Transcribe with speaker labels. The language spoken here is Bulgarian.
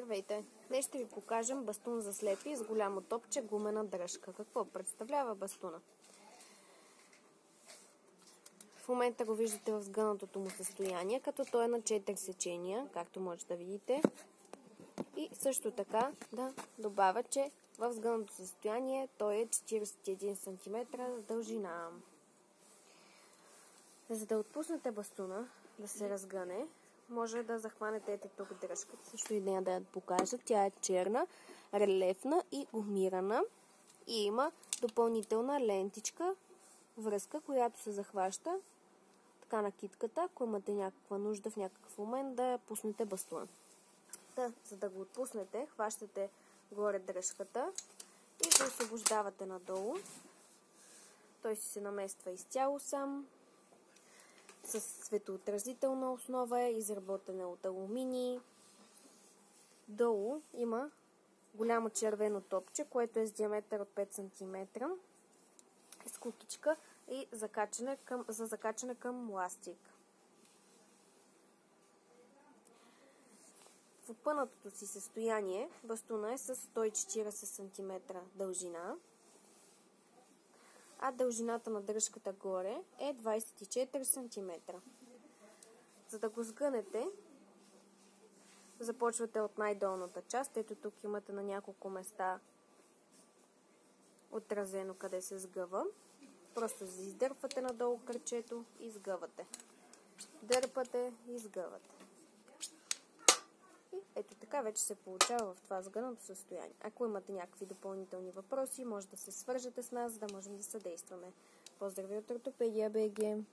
Speaker 1: Здравейте! Днес ще ви покажем бастун за слепи с голямо топче гумена дръжка. Какво представлява бастуна? В момента го виждате в сгънатото му състояние, като той е на 4 сечения, както може да видите. И също така да добавя, че в сгънато състояние той е 41 см дължина. За да отпуснете бастуна да се разгъне, може да захванете ето тук дръжката. Също и нея да я покажа. Тя е черна, релефна и гумирана. И има допълнителна лентичка, връзка, която се захваща така на китката, ако имате някаква нужда в някакъв момент да пуснете бастуна. За да го отпуснете, хващате горе дръжката и го освобождавате надолу. Той си се намества изцяло сам. С светоотразителна основа е, изработена от алуминий. Долу има голямо червено топче, което е с диаметър от 5 см, с кукичка и за закачане към ластик. В опънатото си състояние бастуна е с 140 см дължина, а дължината на дръжката горе е 24 см. За да го сгънете, започвате от най-долната част. Ето тук имате на няколко места отразено къде се сгъва. Просто издърпвате надолу кръчето и сгъвате. Дърпате и сгъвате. И ето така вече се получава в това сгънато състояние. Ако имате някакви допълнителни въпроси, може да се свържете с нас, за да можем да съдействаме. Поздрави от Ортопедия БГ!